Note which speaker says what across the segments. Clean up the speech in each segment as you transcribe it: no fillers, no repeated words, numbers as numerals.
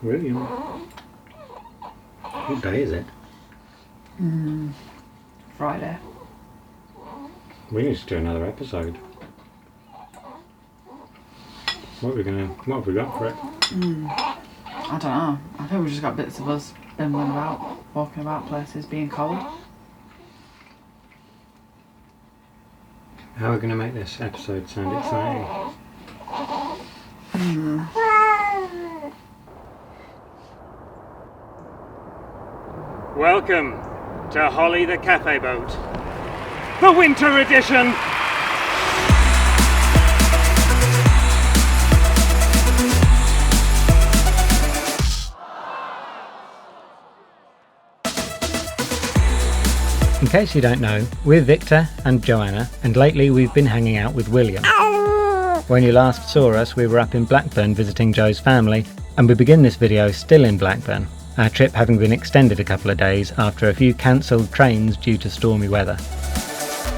Speaker 1: William. What day is it?
Speaker 2: Friday.
Speaker 1: We need to do another episode. What have we got for it?
Speaker 2: I don't know. I think we've just got bits of us bimbling about, walking about places, being cold.
Speaker 1: How are we going to make this episode sound exciting? Welcome to Holly the Cafe Boat, the winter edition! In case you don't know, we're Victor and Joanna, and lately we've been hanging out with William. When you last saw us, we were up in Blackburn visiting Joe's family, and we begin this video still in Blackburn, our trip having been extended a couple of days after a few cancelled trains due to stormy weather.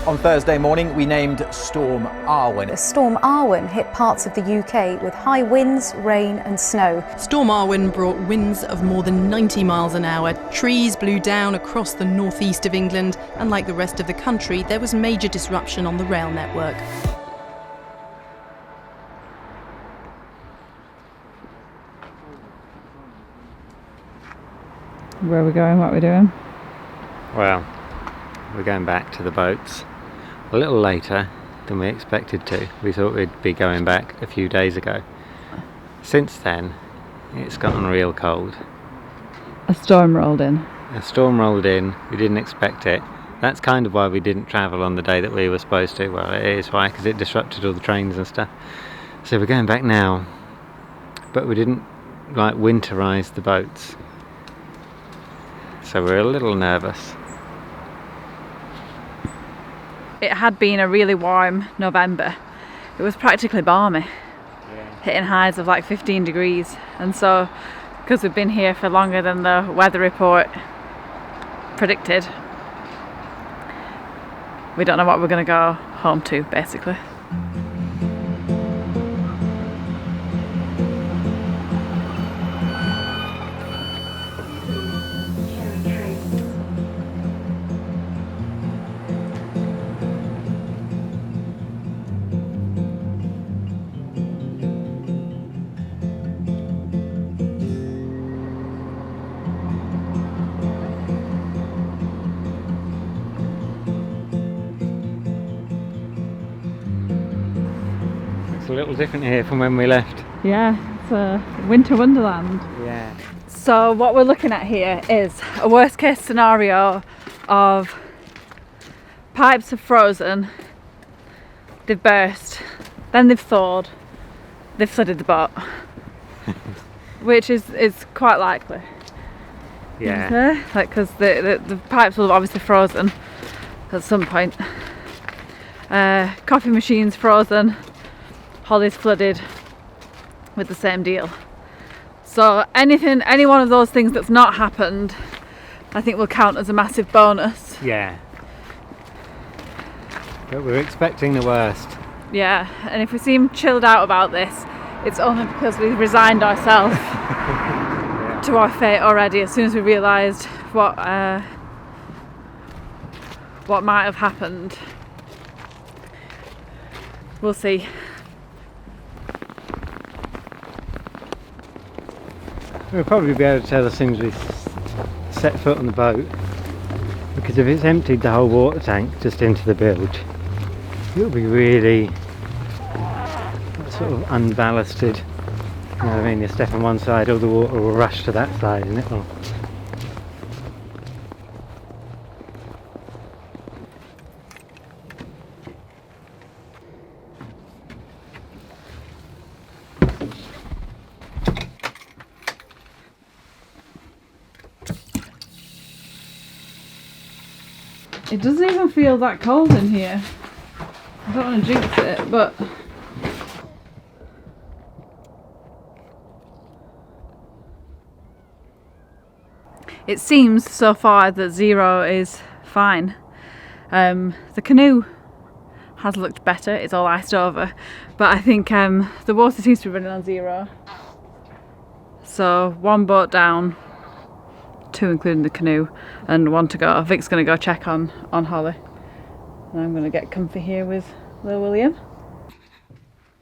Speaker 3: On Thursday morning, we named Storm Arwen.
Speaker 4: Storm Arwen hit parts of the UK with high winds, rain and snow.
Speaker 5: Storm Arwen brought winds of more than 90 miles an hour. Trees blew down across the northeast of England, and like the rest of the country, there was major disruption on the rail network.
Speaker 2: Where are we going? What are we doing?
Speaker 1: Well, we're going back to the boats a little later than we expected to. We thought we'd be going back a few days ago. Since then, it's gotten real cold.
Speaker 2: A storm rolled in.
Speaker 1: A storm rolled in, we didn't expect it. That's kind of why we didn't travel on the day that we were supposed to. Well, it is why, because it disrupted all the trains and stuff. So we're going back now, but we didn't winterize the boats. So we're a little nervous.
Speaker 6: It had been a really warm November. It was practically balmy, hitting highs of like 15 degrees. And so, because we've been here for longer than the weather report predicted, we don't know what we're going to go home to, basically.
Speaker 1: It's a little different here from when we left.
Speaker 6: Yeah, it's a winter wonderland.
Speaker 1: Yeah.
Speaker 6: So what we're looking at here is a worst case scenario of pipes have frozen, they've burst, then they've thawed, they've flooded the boat. Which is quite likely.
Speaker 1: Yeah.
Speaker 6: Because the pipes will have obviously frozen at some point. Coffee machine's frozen, Holly's flooded with the same deal. So any one of those things that's not happened, I think will count as a massive bonus.
Speaker 1: Yeah. But we're expecting the worst.
Speaker 6: Yeah, and if we seem chilled out about this, it's only because we've resigned ourselves to our fate already as soon as we realised what might have happened. We'll see.
Speaker 1: We'll probably be able to tell as soon as we set foot on the boat, because if it's emptied the whole water tank just into the bilge, it'll be really sort of unballasted. You know what I mean? You step on one side, all the water will rush to that side, and it will.
Speaker 6: It doesn't even feel that cold in here. I don't want to jinx it, but it seems so far that zero is fine. The canoe has looked better, it's all iced over, but I think the water seems to be running on zero. So 1 boat down, 2 including the canoe, and 1 to go. Vic's gonna go check on Holly. And I'm gonna get comfy here with little William.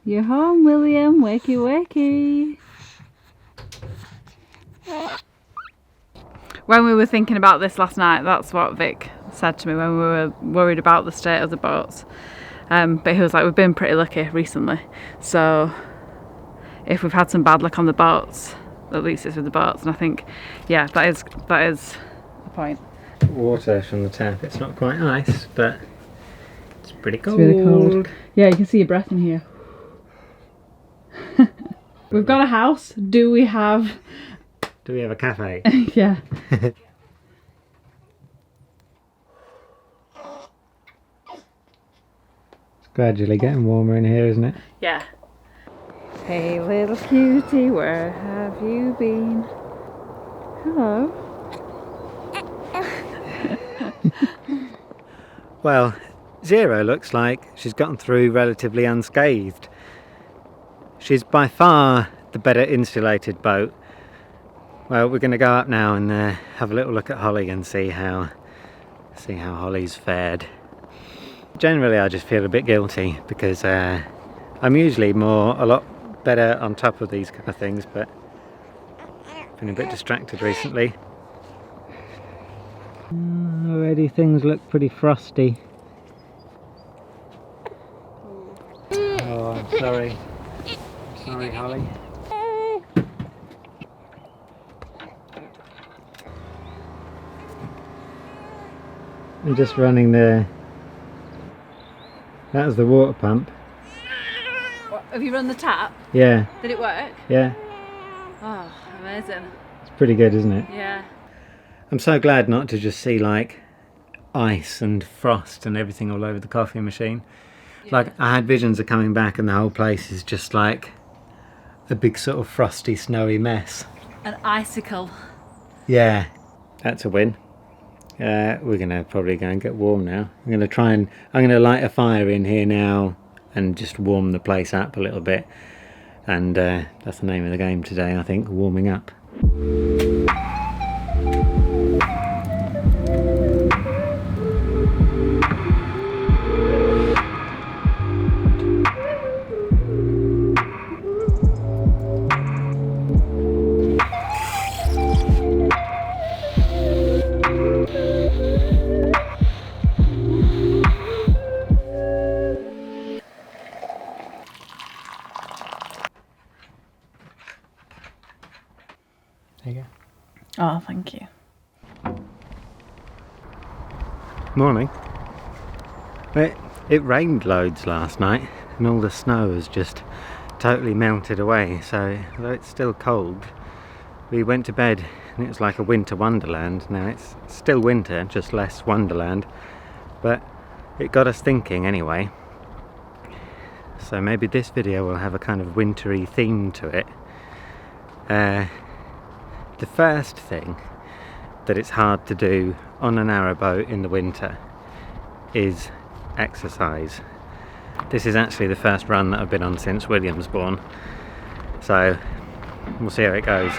Speaker 6: You're home, William. Wakey wakey. When we were thinking about this last night, that's what Vic said to me when we were worried about the state of the boats. But he was like, we've been pretty lucky recently. So if we've had some bad luck on the boats, at least it's with the boats. And I think, yeah, that is the point.
Speaker 1: Water from the tap. It's not quite ice, but it's pretty cold.
Speaker 6: It's really cold. Yeah, you can see your breath in here. We've got a house. Do we have
Speaker 1: a cafe?
Speaker 6: Yeah.
Speaker 1: It's gradually getting warmer in here, isn't it?
Speaker 6: Yeah. Hey little cutie, where have you been? Hello.
Speaker 1: Well, Zero looks like she's gotten through relatively unscathed. She's by far the better insulated boat. Well, we're going to go up now and have a little look at Holly and see how Holly's fared. Generally, I just feel a bit guilty because I'm usually a lot better on top of these kind of things, but I've been a bit distracted recently. Already things look pretty frosty. Oh, I'm sorry. Sorry, Holly. I'm just running that was the water pump.
Speaker 6: What, have you run the tap?
Speaker 1: Yeah.
Speaker 6: Did it work?
Speaker 1: Yeah.
Speaker 6: Oh, amazing.
Speaker 1: It's pretty good, isn't it?
Speaker 6: Yeah.
Speaker 1: I'm so glad not to just see like ice and frost and everything all over the coffee machine. Yeah. Like I had visions of coming back and the whole place is just like a big sort of frosty, snowy mess.
Speaker 6: An icicle.
Speaker 1: Yeah, that's a win. We're gonna probably go and get warm now. I'm gonna light a fire in here now and just warm the place up a little bit. And that's the name of the game today, I think, warming up. There you go.
Speaker 6: Oh, thank you.
Speaker 1: Morning. It rained loads last night and all the snow has just totally melted away, so although it's still cold, we went to bed and it was like a winter wonderland. Now it's still winter, just less wonderland, but it got us thinking anyway. So maybe this video will have a kind of wintry theme to it. The first thing that it's hard to do on a narrowboat in the winter is exercise. This is actually the first run that I've been on since William's born, so we'll see how it goes.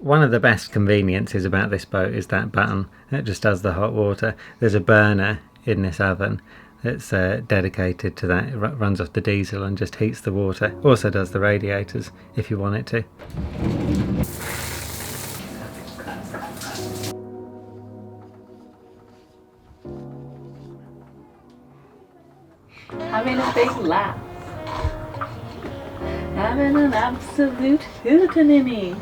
Speaker 1: One of the best conveniences about this boat is that button. It just does the hot water. There's a burner in this oven that's dedicated to that. It runs off the diesel and just heats the water. Also does the radiators if you want it to.
Speaker 6: Having a big laugh. Having an absolute hootenanny.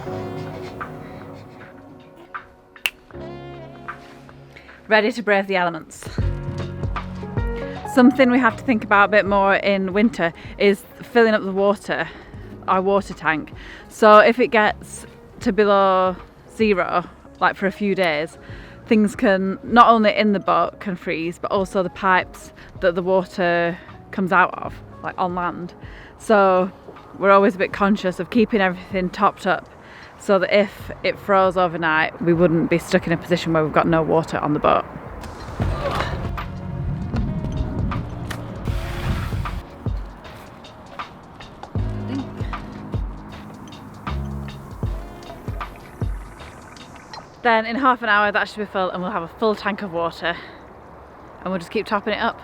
Speaker 6: Ready to brave the elements. Something we have to think about a bit more in winter is filling up the water, our water tank. So if it gets to below 0 like for a few days, things can, not only in the boat can freeze, but also the pipes that the water comes out of, like on land. So we're always a bit conscious of keeping everything topped up so that if it froze overnight, we wouldn't be stuck in a position where we've got no water on the boat. Then in half an hour that should be full and we'll have a full tank of water, and we'll just keep topping it up,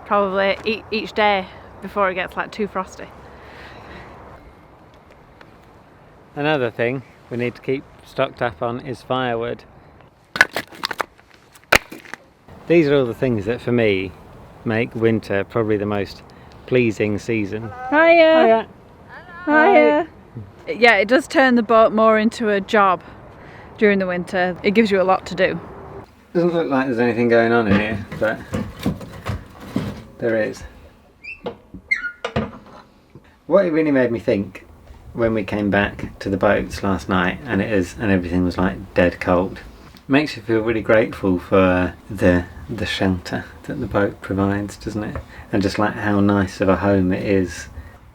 Speaker 6: probably each day before it gets like too frosty.
Speaker 1: Another thing we need to keep stocked up on is firewood. These are all the things that for me make winter probably the most pleasing season.
Speaker 6: Hiya! Hiya! Yeah, it does turn the boat more into a job during the winter. It gives you a lot to do.
Speaker 1: Doesn't look like there's anything going on in here, but there is. What it really made me think when we came back to the boats last night and everything was like dead cold, makes you feel really grateful for the shelter that the boat provides, doesn't it? And just like how nice of a home it is.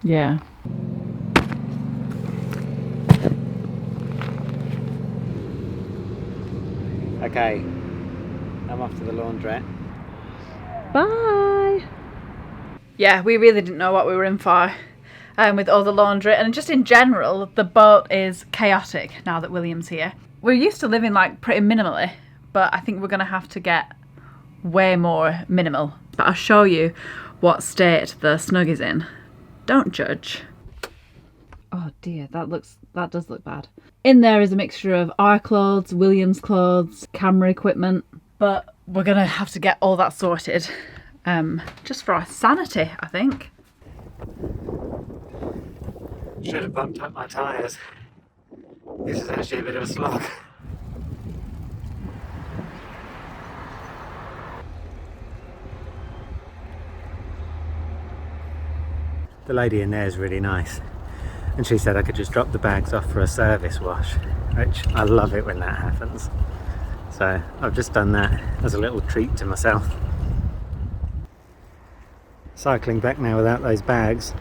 Speaker 6: Yeah.
Speaker 1: Okay, I'm off to the laundrette.
Speaker 6: Bye! Yeah, we really didn't know what we were in for with all the laundry, and just in general the boat is chaotic now that William's here. We're used to living like pretty minimally, but I think we're going to have to get way more minimal. But I'll show you what state the snug is in. Don't judge. Oh dear, that does look bad. In there is a mixture of our clothes, William's clothes, camera equipment, but we're gonna have to get all that sorted, just for our sanity, I think.
Speaker 1: Should have bumped up my tyres. This is actually a bit of a slog. The lady in there is really nice, and she said I could just drop the bags off for a service wash, which I love it when that happens. So I've just done that as a little treat to myself. Cycling back now without those bags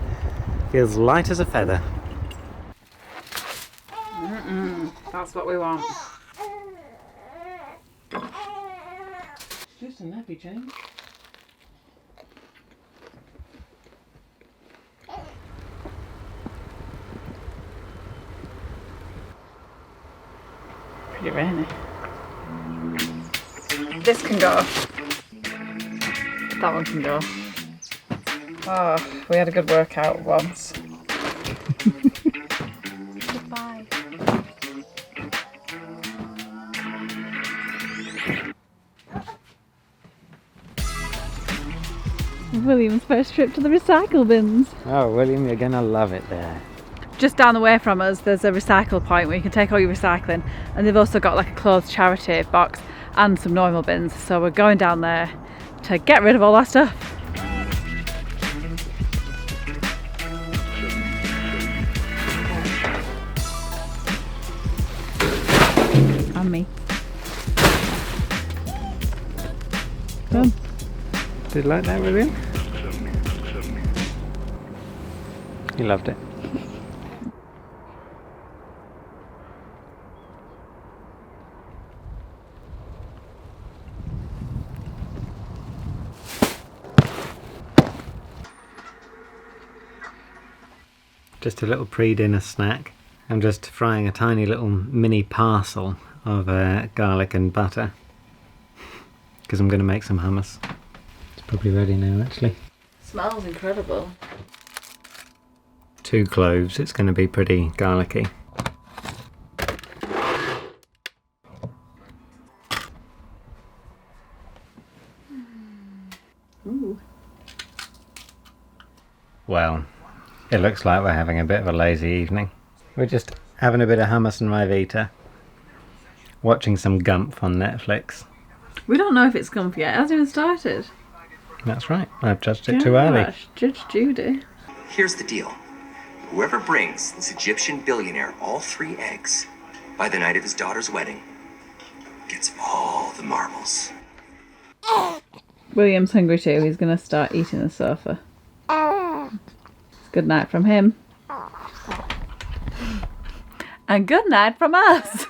Speaker 1: feels light as a feather.
Speaker 6: That's what we want. Just a nappy change. Pretty rainy. This can go. That one can go. Oh, we had a good workout once. Goodbye. William's first trip to the recycle bins.
Speaker 1: Oh, William, you're gonna love it there.
Speaker 6: Just down the way from us there's a recycle point where you can take all your recycling, and they've also got like a clothes charity box and some normal bins, so we're going down there to get rid of all that stuff. And me. Done.
Speaker 1: Did you like that, William? You loved it. Just a little pre-dinner snack. I'm just frying a tiny little mini parcel of garlic and butter because I'm going to make some hummus. It's probably ready now, actually.
Speaker 6: Smells incredible.
Speaker 1: 2 cloves, it's going to be pretty garlicky.
Speaker 6: Ooh.
Speaker 1: Well, it looks like we're having a bit of a lazy evening. We're just having a bit of hummus and Rivita, watching some Gump on Netflix.
Speaker 6: We don't know if it's comfy yet. It hasn't even started.
Speaker 1: That's right, I've judged it too early.
Speaker 6: Gosh, Judge Judy.
Speaker 7: Here's the deal. Whoever brings this Egyptian billionaire all 3 eggs by the night of his daughter's wedding gets all the marbles.
Speaker 6: William's hungry too. He's going to start eating the sofa. Good night from him. And good night from us.